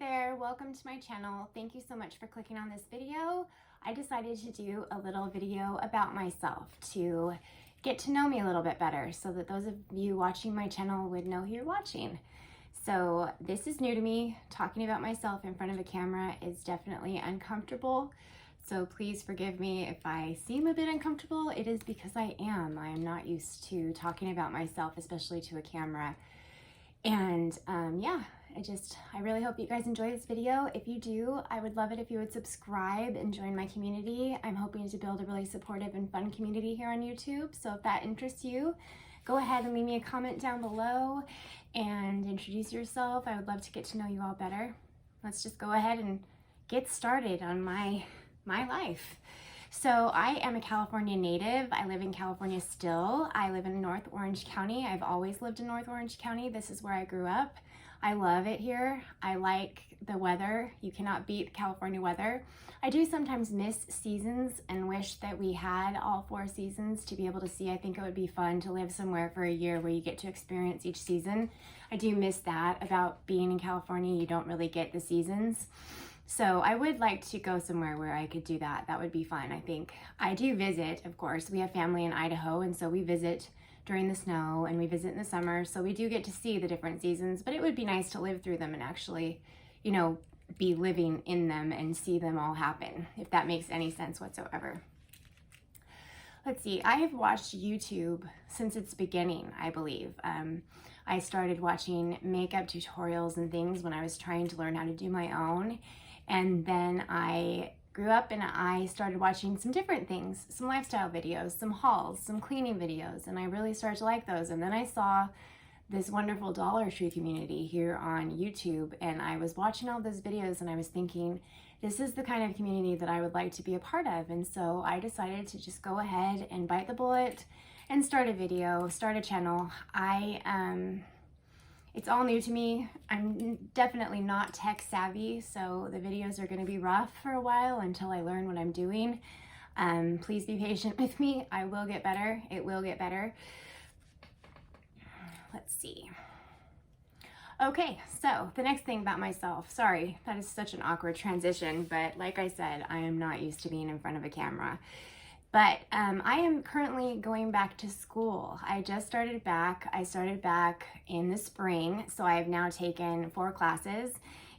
there, welcome to my channel. Thank you so much for clicking on this video. I decided to do a little video about myself to get to know me a little bit better so that those of you watching my channel would know who you're watching. So this is new to me. Talking about myself in front of a camera is definitely uncomfortable. So please forgive me if I seem a bit uncomfortable. It is because I am. I am not used to talking about myself, especially to a camera. And yeah, I really hope you guys enjoy this video. If you do, I would love it if you would subscribe and join my community. I'm hoping to build a really supportive and fun community here on YouTube. So if that interests you, go ahead and leave me a comment down below and introduce yourself. I would love to get to know you all better. Let's just go ahead and get started on my life. So I am a California native. I live in California still. I live in North Orange County. I've always lived in North Orange County. This is where I grew up. I love it here. I like the weather. You cannot beat California weather. I do sometimes miss seasons and wish that we had all 4 seasons to be able to see. I think it would be fun to live somewhere for a year where you get to experience each season. I do miss that about being in California. You don't really get the seasons. So I would like to go somewhere where I could do that. That would be fun, I think. I do visit, of course. We have family in Idaho, and so we visit during the snow and we visit in the summer. So we do get to see the different seasons, but it would be nice to live through them and actually, you know, be living in them and see them all happen, if that makes any sense whatsoever. Let's see, I have watched YouTube since its beginning, I believe. I started watching makeup tutorials and things when I was trying to learn how to do my own. And then I grew up and I started watching some different things, some lifestyle videos, some hauls, some cleaning videos, and I really started to like those. And then I saw this wonderful Dollar Tree community here on YouTube, and I was watching all those videos and I was thinking, this is the kind of community that I would like to be a part of. And so I decided to just go ahead and bite the bullet and start a video, start a channel. It's all new to me. I'm definitely not tech savvy, so the videos are going to be rough for a while until I learn what I'm doing. Please be patient with me. I will get better. It will get better. Let's see. Okay, so the next thing about myself. Sorry, that is such an awkward transition, but like I said, I am not used to being in front of a camera. But I am currently going back to school. I just started back. I started back in the spring, so I've now taken 4 classes,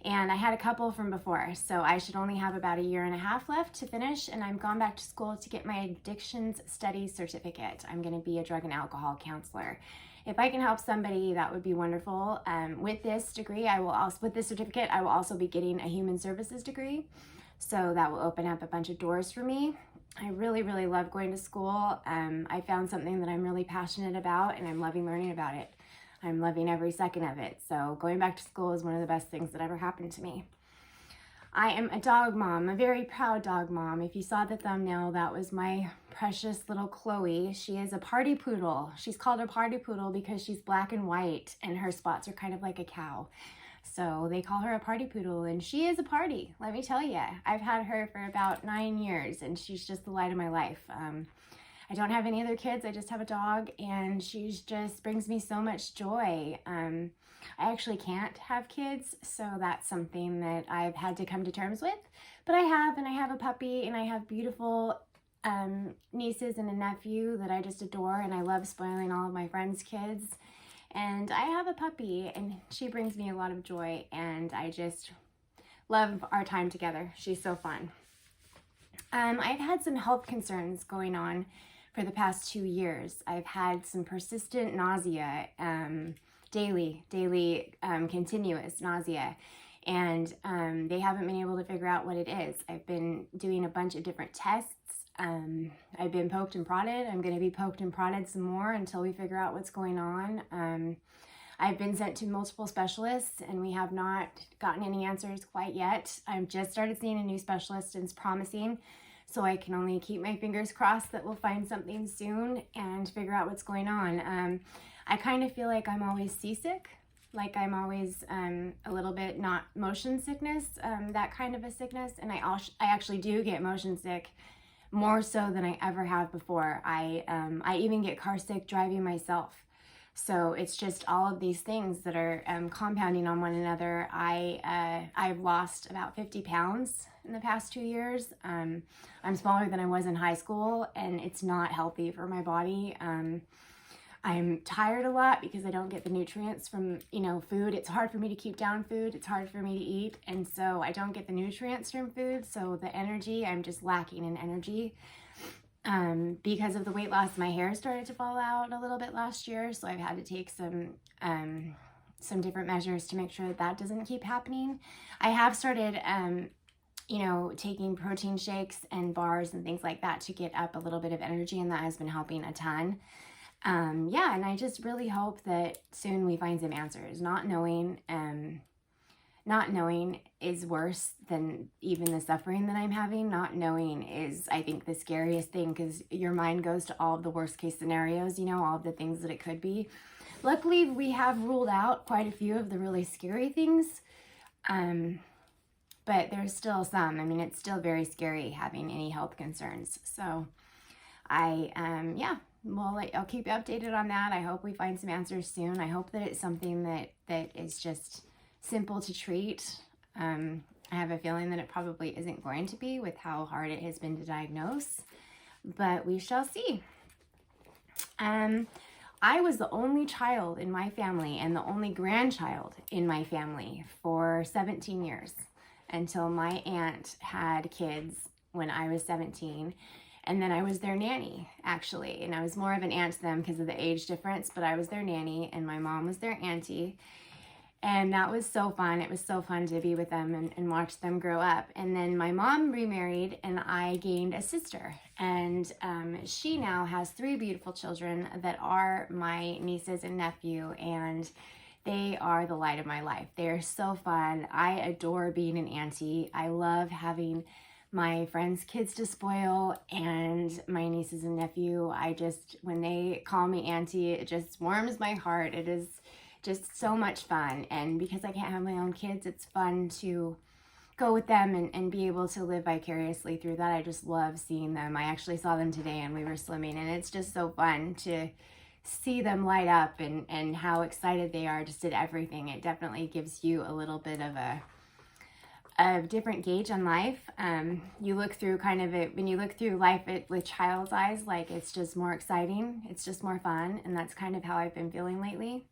and I had a couple from before, so I should only have about a year and a half left to finish, and I'm gone back to school to get my addictions studies certificate. I'm going to be a drug and alcohol counselor. If I can help somebody, that would be wonderful. With this degree, with this certificate, I will also be getting a human services degree, so that will open up a bunch of doors for me. I really, really love going to school. I found something that I'm really passionate about, and I'm loving learning about it. I'm loving every second of it. So going back to school is one of the best things that ever happened to me. I am a dog mom, a very proud dog mom. If you saw the thumbnail, that was my precious little Chloe. She is a party poodle. She's called a party poodle because she's black and white, and her spots are kind of like a cow. So they call her a party poodle, and she is a party, let me tell you. I've had her for about 9 years, and she's just the light of my life. I don't have any other kids, I just have a dog, and she just brings me so much joy. I actually can't have kids, so that's something that I've had to come to terms with. But I have, and I have a puppy, and I have beautiful nieces and a nephew that I just adore, and I love spoiling all of my friends' kids. And I have a puppy, and she brings me a lot of joy, and I just love our time together. She's so fun. I've had some health concerns going on for the past 2 years. I've had some persistent nausea, daily, continuous nausea, and they haven't been able to figure out what it is. I've been doing a bunch of different tests. I've been poked and prodded. I'm going to be poked and prodded some more until we figure out what's going on. I've been sent to multiple specialists, and we have not gotten any answers quite yet. I've just started seeing a new specialist, and it's promising, so I can only keep my fingers crossed that we'll find something soon and figure out what's going on. I kind of feel like I'm always seasick, like I'm always a little bit not motion sickness, that kind of a sickness, and I actually do get motion sick more so than I ever have before. I even get car sick driving myself. So it's just all of these things that are compounding on one another. I've lost about 50 pounds in the past 2 years. I'm smaller than I was in high school, and it's not healthy for my body. I'm tired a lot because I don't get the nutrients from, food. It's hard for me to keep down food. It's hard for me to eat. And so I don't get the nutrients from food. So the energy, I'm just lacking in energy. Because of the weight loss, my hair started to fall out a little bit last year. So I've had to take some different measures to make sure that that doesn't keep happening. I have started, taking protein shakes and bars and things like that to get up a little bit of energy, and that has been helping a ton. And I just really hope that soon we find some answers. Not knowing is worse than even the suffering that I'm having. Not knowing is, I think, the scariest thing, because your mind goes to all of the worst case scenarios, all of the things that it could be. Luckily, we have ruled out quite a few of the really scary things. But there's still some. I mean, it's still very scary having any health concerns. So I'll keep you updated on that. I hope we find some answers soon. I hope that it's something that is just simple to treat. I have a feeling that it probably isn't going to be, with how hard it has been to diagnose, but we shall see. I was the only child in my family and the only grandchild in my family for 17 years, until my aunt had kids when I was 17. And then I was their nanny, actually. And I was more of an aunt to them because of the age difference, but I was their nanny and my mom was their auntie. And that was so fun. It was so fun to be with them and watch them grow up. And then my mom remarried and I gained a sister. And she now has 3 beautiful children that are my nieces and nephew. And they are the light of my life. They are so fun. I adore being an auntie. I love having my friends' kids to spoil, and my nieces and nephew. When they call me auntie, it just warms my heart. It is just so much fun. And because I can't have my own kids, it's fun to go with them and be able to live vicariously through that. I just love seeing them. I actually saw them today and we were swimming, and it's just so fun to see them light up and how excited they are just at everything. It definitely gives you a little bit of a different gauge on life. You look through when you look through life with child's eyes, like, it's just more exciting. It's just more fun. And that's kind of how I've been feeling lately.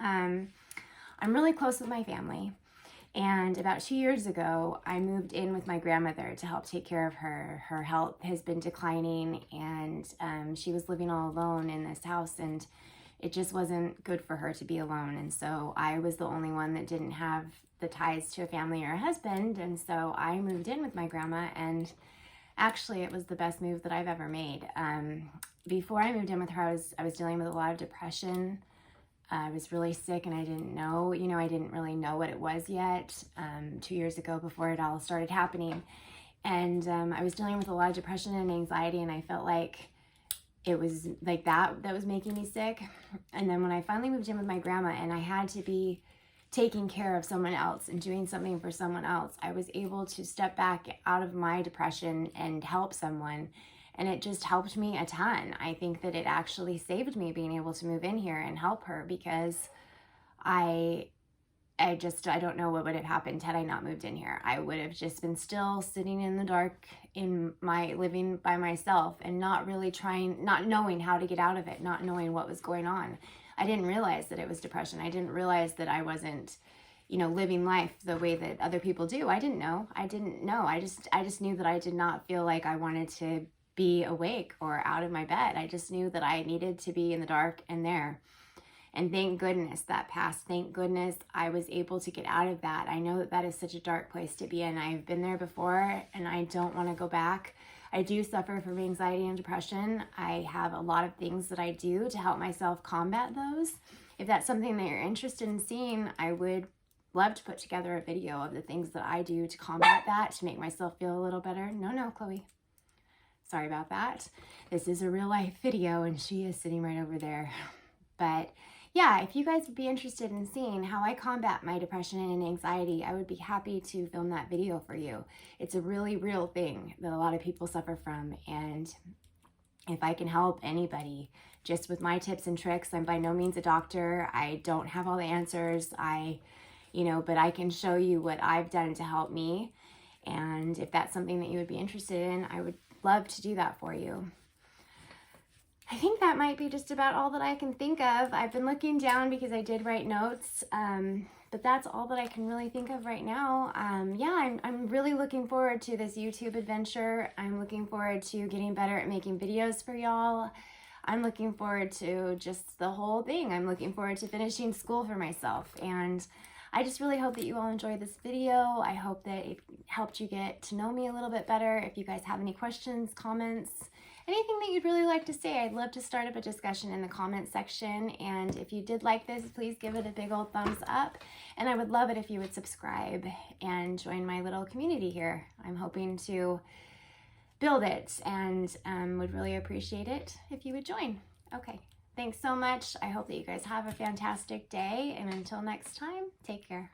I'm really close with my family. And about 2 years ago, I moved in with my grandmother to help take care of her. Her health has been declining, and she was living all alone in this house, and it just wasn't good for her to be alone. And so I was the only one that didn't have the ties to a family or a husband. And so I moved in with my grandma, and actually it was the best move that I've ever made. Before I moved in with her, I was dealing with a lot of depression. I was really sick, and I didn't know, I didn't really know what it was yet 2 years ago, before it all started happening. And I was dealing with a lot of depression and anxiety, and I felt like it was like that was making me sick. And then when I finally moved in with my grandma and I had to be taking care of someone else and doing something for someone else, I was able to step back out of my depression and help someone. And it just helped me a ton. I think that it actually saved me being able to move in here and help her, because I don't know what would have happened had I not moved in here. I would have just been still sitting in the dark in my living by myself and not knowing how to get out of it, not knowing what was going on. I didn't realize that it was depression. I didn't realize that I wasn't, living life the way that other people do. I didn't know. I just knew that I did not feel like I wanted to be awake or out of my bed. I just knew that I needed to be in the dark and there. And thank goodness that passed. Thank goodness I was able to get out of that. I know that is such a dark place to be in. I've been there before, and I don't want to go back. I do suffer from anxiety and depression. I have a lot of things that I do to help myself combat those. If that's something that you're interested in seeing, I would love to put together a video of the things that I do to combat that, to make myself feel a little better. No, Chloe. Sorry about that. This is a real life video, and she is sitting right over there. But yeah, if you guys would be interested in seeing how I combat my depression and anxiety, I would be happy to film that video for you. It's a really real thing that a lot of people suffer from, and if I can help anybody just with my tips and tricks. I'm by no means a doctor. I don't have all the answers. But I can show you what I've done to help me. And if that's something that you would be interested in, I would love to do that for you. I think that might be just about all that I can think of. I've been looking down because I did write notes, but that's all that I can really think of right now. I'm really looking forward to this YouTube adventure. I'm looking forward to getting better at making videos for y'all. I'm looking forward to just the whole thing. I'm looking forward to finishing school for myself. And I just really hope that you all enjoyed this video. I hope that it helped you get to know me a little bit better. If you guys have any questions, comments, anything that you'd really like to say, I'd love to start up a discussion in the comment section. And if you did like this, please give it a big old thumbs up. And I would love it if you would subscribe and join my little community here. I'm hoping to build it and would really appreciate it if you would join. Okay, thanks so much. I hope that you guys have a fantastic day. And until next time, take care.